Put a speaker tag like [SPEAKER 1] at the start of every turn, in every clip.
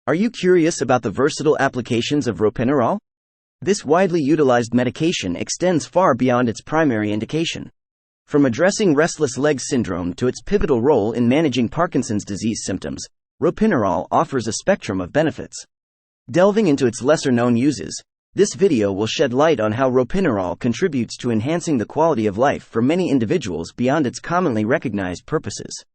[SPEAKER 1] Are you curious about the versatile applications of ropinirole? This widely utilized medication extends far beyond its primary indication. From addressing restless leg syndrome to its pivotal role in managing Parkinson's disease symptoms, ropinirole offers a spectrum of benefits. Delving into its lesser-known uses, this video will shed light on how ropinirole contributes to enhancing the quality of life for many individuals beyond its commonly recognized purposes.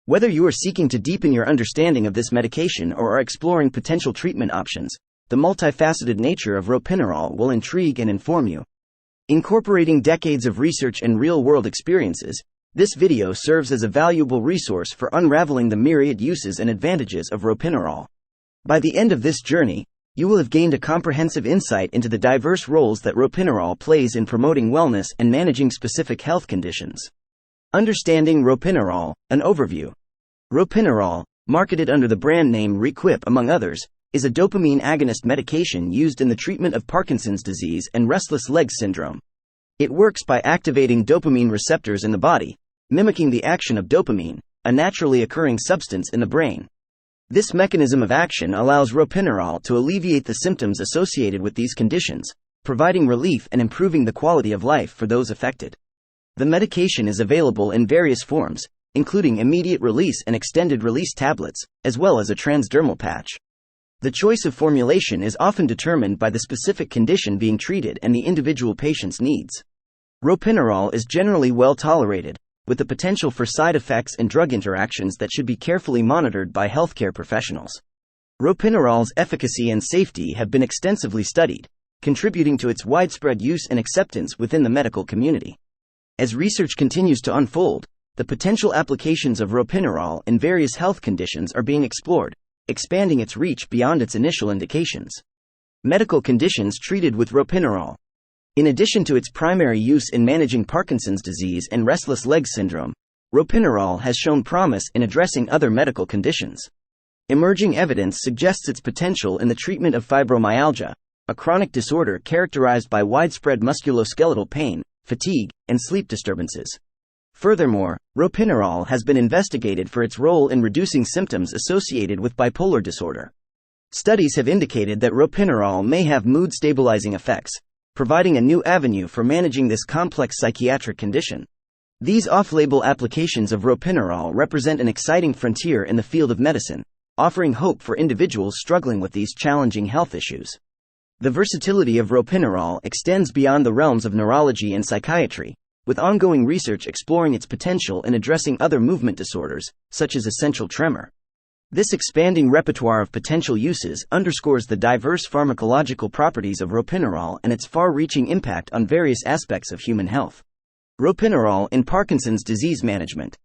[SPEAKER 1] Whether you are seeking to deepen your understanding of this medication or are exploring potential treatment options, the multifaceted nature of ropinirole will intrigue and inform you. Incorporating decades of research and real-world experiences, this video serves as a valuable resource for unraveling the myriad uses and advantages of ropinirole. By the end of this journey, you will have gained a comprehensive insight into the diverse roles that ropinirole plays in promoting wellness and managing specific health conditions. Understanding ropinirole, an overview. Ropinirole, marketed under the brand name Requip among others, is a dopamine agonist medication used in the treatment of Parkinson's disease and restless leg syndrome. It works by activating dopamine receptors in the body, mimicking the action of dopamine, a naturally occurring substance in the brain. This mechanism of action allows ropinirole to alleviate the symptoms associated with these conditions, providing relief and improving the quality of life for those affected. The medication is available in various forms, including immediate release and extended release tablets, as well as a transdermal patch. The choice of formulation is often determined by the specific condition being treated and the individual patient's needs. Ropinirole is generally well tolerated, with the potential for side effects and drug interactions that should be carefully monitored by healthcare professionals. Ropinirole's efficacy and safety have been extensively studied, contributing to its widespread use and acceptance within the medical community. As research continues to unfold, the potential applications of ropinirole in various health conditions are being explored, expanding its reach beyond its initial indications. Medical conditions treated with ropinirole. In addition to its primary use in managing Parkinson's disease and restless leg syndrome, ropinirole has shown promise in addressing other medical conditions. Emerging evidence suggests its potential in the treatment of fibromyalgia, a chronic disorder characterized by widespread musculoskeletal pain, fatigue, and sleep disturbances. Furthermore, ropinirole has been investigated for its role in reducing symptoms associated with bipolar disorder. Studies have indicated that ropinirole may have mood-stabilizing effects, providing a new avenue for managing this complex psychiatric condition. These off-label applications of ropinirole represent an exciting frontier in the field of medicine, offering hope for individuals struggling with these challenging health issues. The versatility of ropinirole extends beyond the realms of neurology and psychiatry, with ongoing research exploring its potential in addressing other movement disorders, such as essential tremor. This expanding repertoire of potential uses underscores the diverse pharmacological properties of ropinirole and its far-reaching impact on various aspects of human health. Ropinirole in Parkinson's disease management.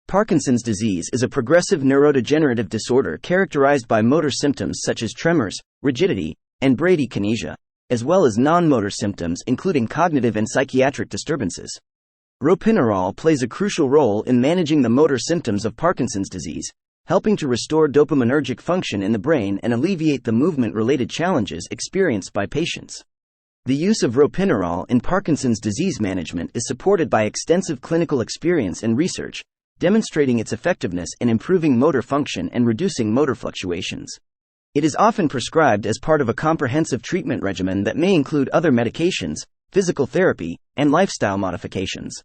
[SPEAKER 1] Parkinson's disease is a progressive neurodegenerative disorder characterized by motor symptoms such as tremors, rigidity, and bradykinesia, as well as non-motor symptoms including cognitive and psychiatric disturbances. Ropinirole plays a crucial role in managing the motor symptoms of Parkinson's disease, helping to restore dopaminergic function in the brain and alleviate the movement-related challenges experienced by patients. The use of ropinirole in Parkinson's disease management is supported by extensive clinical experience and research, demonstrating its effectiveness in improving motor function and reducing motor fluctuations. It is often prescribed as part of a comprehensive treatment regimen that may include other medications, physical therapy, and lifestyle modifications.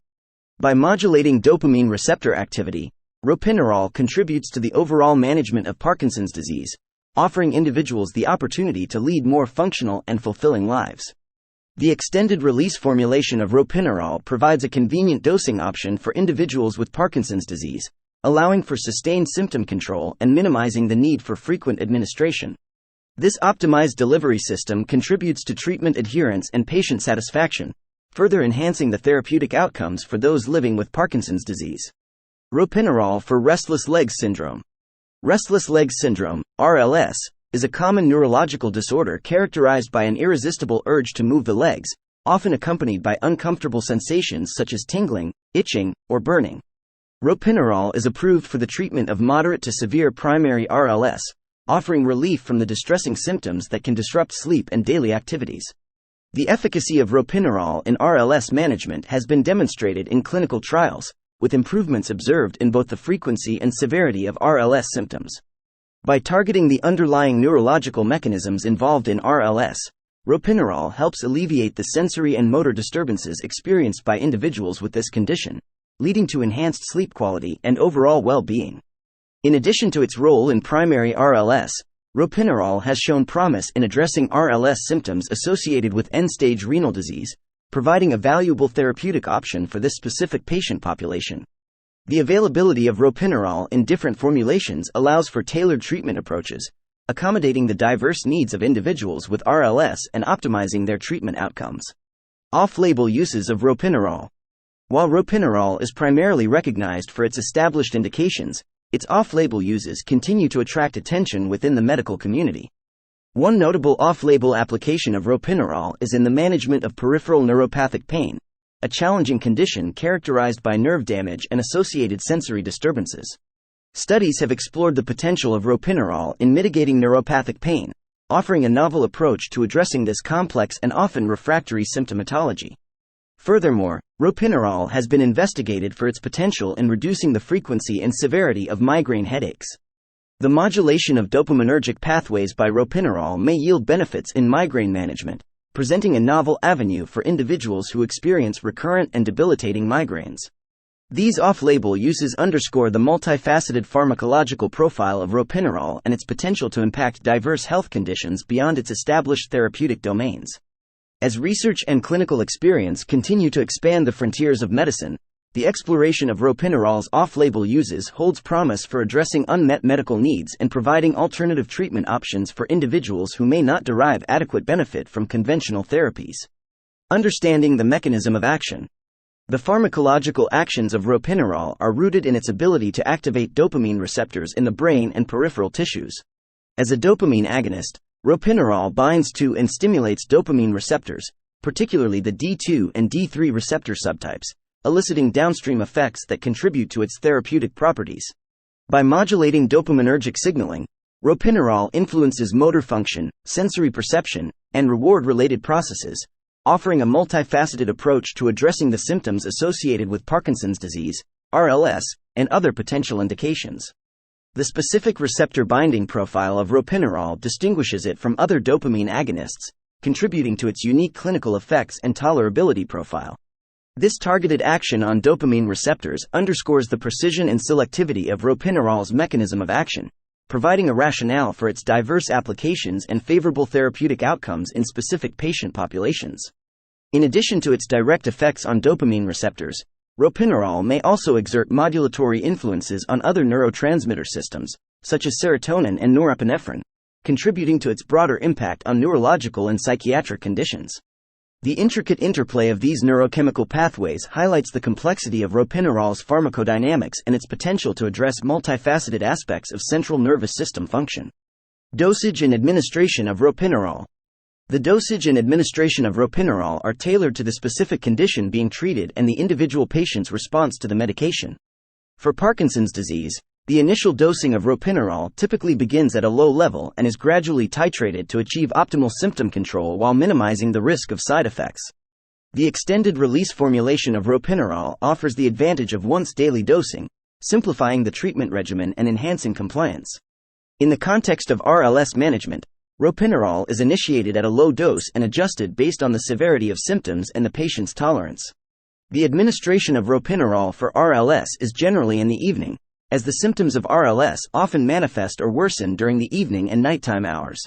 [SPEAKER 1] By modulating dopamine receptor activity, ropinirole contributes to the overall management of Parkinson's disease, offering individuals the opportunity to lead more functional and fulfilling lives. The extended-release formulation of ropinirole provides a convenient dosing option for individuals with Parkinson's disease, allowing for sustained symptom control and minimizing the need for frequent administration. This optimized delivery system contributes to treatment adherence and patient satisfaction, further enhancing the therapeutic outcomes for those living with Parkinson's disease. Ropinirole for restless leg syndrome. Restless leg syndrome, RLS, is a common neurological disorder characterized by an irresistible urge to move the legs, often accompanied by uncomfortable sensations such as tingling, itching, or burning. Ropinirole is approved for the treatment of moderate to severe primary RLS, offering relief from the distressing symptoms that can disrupt sleep and daily activities. The efficacy of ropinirole in RLS management has been demonstrated in clinical trials, with improvements observed in both the frequency and severity of RLS symptoms. By targeting the underlying neurological mechanisms involved in RLS, ropinirole helps alleviate the sensory and motor disturbances experienced by individuals with this condition, leading to enhanced sleep quality and overall well-being. In addition to its role in primary RLS, ropinirole has shown promise in addressing RLS symptoms associated with end-stage renal disease, providing a valuable therapeutic option for this specific patient population. The availability of ropinirole in different formulations allows for tailored treatment approaches, accommodating the diverse needs of individuals with RLS and optimizing their treatment outcomes. Off-label uses of ropinirole. While ropinirole is primarily recognized for its established indications, its off-label uses continue to attract attention within the medical community. One notable off-label application of ropinirole is in the management of peripheral neuropathic pain, a challenging condition characterized by nerve damage and associated sensory disturbances. Studies have explored the potential of ropinirole in mitigating neuropathic pain, offering a novel approach to addressing this complex and often refractory symptomatology. Furthermore, ropinirole has been investigated for its potential in reducing the frequency and severity of migraine headaches. The modulation of dopaminergic pathways by ropinirole may yield benefits in migraine management, presenting a novel avenue for individuals who experience recurrent and debilitating migraines. These off-label uses underscore the multifaceted pharmacological profile of ropinirole and its potential to impact diverse health conditions beyond its established therapeutic domains. As research and clinical experience continue to expand the frontiers of medicine, the exploration of ropinirole's off-label uses holds promise for addressing unmet medical needs and providing alternative treatment options for individuals who may not derive adequate benefit from conventional therapies. Understanding the mechanism of action. The pharmacological actions of ropinirole are rooted in its ability to activate dopamine receptors in the brain and peripheral tissues. As a dopamine agonist, ropinirole binds to and stimulates dopamine receptors, particularly the D2 and D3 receptor subtypes, eliciting downstream effects that contribute to its therapeutic properties. By modulating dopaminergic signaling, ropinirole influences motor function, sensory perception, and reward-related processes, offering a multifaceted approach to addressing the symptoms associated with Parkinson's disease, RLS, and other potential indications. The specific receptor binding profile of ropinirole distinguishes it from other dopamine agonists, contributing to its unique clinical effects and tolerability profile. This targeted action on dopamine receptors underscores the precision and selectivity of ropinirole's mechanism of action, providing a rationale for its diverse applications and favorable therapeutic outcomes in specific patient populations. In addition to its direct effects on dopamine receptors, ropinirole may also exert modulatory influences on other neurotransmitter systems, such as serotonin and norepinephrine, contributing to its broader impact on neurological and psychiatric conditions. The intricate interplay of these neurochemical pathways highlights the complexity of ropinirole's pharmacodynamics and its potential to address multifaceted aspects of central nervous system function. Dosage and administration of ropinirole. The dosage and administration of ropinirole are tailored to the specific condition being treated and the individual patient's response to the medication. For Parkinson's disease, the initial dosing of ropinirole typically begins at a low level and is gradually titrated to achieve optimal symptom control while minimizing the risk of side effects. The extended-release formulation of ropinirole offers the advantage of once-daily dosing, simplifying the treatment regimen and enhancing compliance. In the context of RLS management, ropinirole is initiated at a low dose and adjusted based on the severity of symptoms and the patient's tolerance. The administration of ropinirole for RLS is generally in the evening, as the symptoms of RLS often manifest or worsen during the evening and nighttime hours.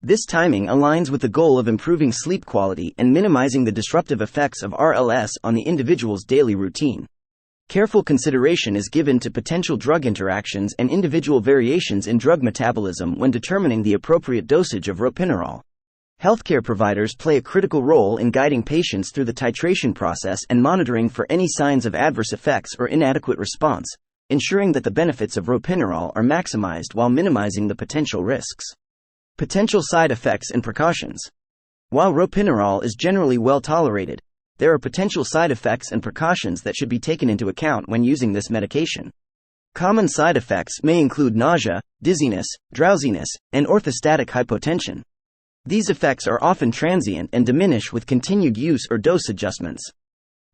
[SPEAKER 1] This timing aligns with the goal of improving sleep quality and minimizing the disruptive effects of RLS on the individual's daily routine. Careful consideration is given to potential drug interactions and individual variations in drug metabolism when determining the appropriate dosage of ropinirole. Healthcare providers play a critical role in guiding patients through the titration process and monitoring for any signs of adverse effects or inadequate response, ensuring that the benefits of ropinirole are maximized while minimizing the potential risks. Potential side effects and precautions. While ropinirole is generally well tolerated, there are potential side effects and precautions that should be taken into account when using this medication. Common side effects may include nausea, dizziness, drowsiness, and orthostatic hypotension. These effects are often transient and diminish with continued use or dose adjustments.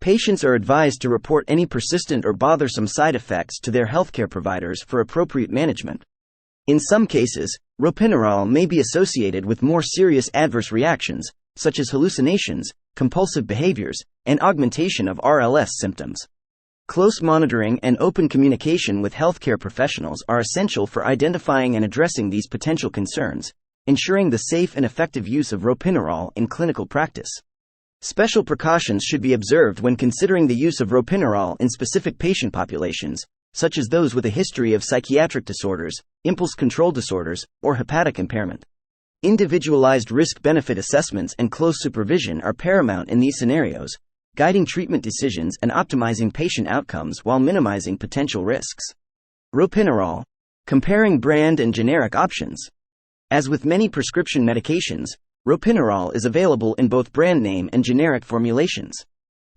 [SPEAKER 1] Patients are advised to report any persistent or bothersome side effects to their healthcare providers for appropriate management. In some cases, ropinirole may be associated with more serious adverse reactions, such as hallucinations, compulsive behaviors, and augmentation of RLS symptoms. Close monitoring and open communication with healthcare professionals are essential for identifying and addressing these potential concerns, ensuring the safe and effective use of ropinirole in clinical practice. Special precautions should be observed when considering the use of ropinirole in specific patient populations, such as those with a history of psychiatric disorders, impulse control disorders, or hepatic impairment. Individualized risk-benefit assessments and close supervision are paramount in these scenarios, guiding treatment decisions and optimizing patient outcomes while minimizing potential risks. Ropinirole. Comparing brand and generic options. As with many prescription medications, ropinirole is available in both brand name and generic formulations.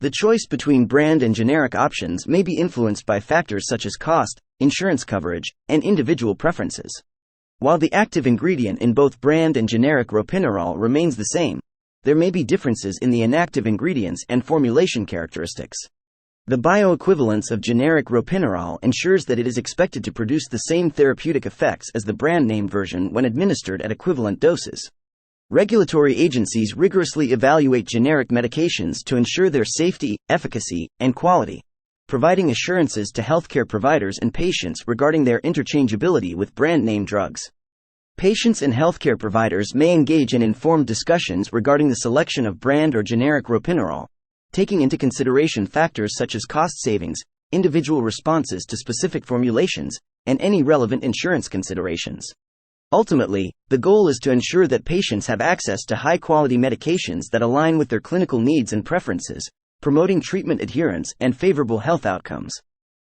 [SPEAKER 1] The choice between brand and generic options may be influenced by factors such as cost, insurance coverage, and individual preferences. While the active ingredient in both brand and generic ropinirole remains the same, there may be differences in the inactive ingredients and formulation characteristics. The bioequivalence of generic ropinirole ensures that it is expected to produce the same therapeutic effects as the brand name version when administered at equivalent doses. Regulatory agencies rigorously evaluate generic medications to ensure their safety, efficacy, and quality, providing assurances to healthcare providers and patients regarding their interchangeability with brand name drugs. Patients and healthcare providers may engage in informed discussions regarding the selection of brand or generic ropinirole, taking into consideration factors such as cost savings, individual responses to specific formulations, and any relevant insurance considerations. Ultimately, the goal is to ensure that patients have access to high-quality medications that align with their clinical needs and preferences, promoting treatment adherence and favorable health outcomes.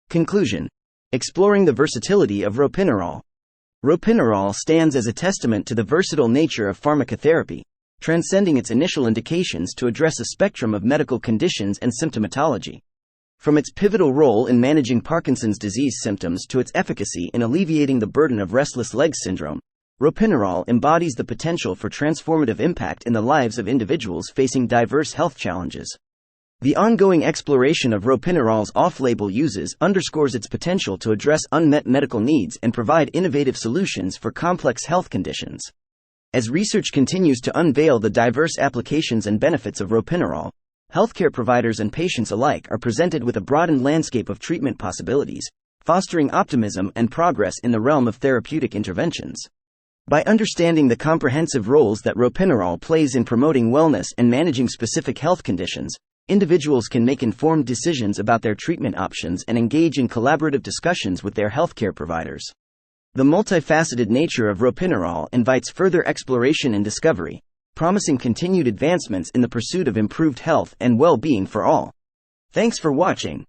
[SPEAKER 1] Conclusion: exploring the versatility of ropinirole. Ropinirole stands as a testament to the versatile nature of pharmacotherapy, transcending its initial indications to address a spectrum of medical conditions and symptomatology. From its pivotal role in managing Parkinson's disease symptoms to its efficacy in alleviating the burden of restless leg syndrome, ropinirole embodies the potential for transformative impact in the lives of individuals facing diverse health challenges. The ongoing exploration of ropinirole's off-label uses underscores its potential to address unmet medical needs and provide innovative solutions for complex health conditions. As research continues to unveil the diverse applications and benefits of ropinirole, healthcare providers and patients alike are presented with a broadened landscape of treatment possibilities, fostering optimism and progress in the realm of therapeutic interventions. By understanding the comprehensive roles that ropinirole plays in promoting wellness and managing specific health conditions, individuals can make informed decisions about their treatment options and engage in collaborative discussions with their healthcare providers. The multifaceted nature of ropinirole invites further exploration and discovery, promising continued advancements in the pursuit of improved health and well-being for all. Thanks for watching.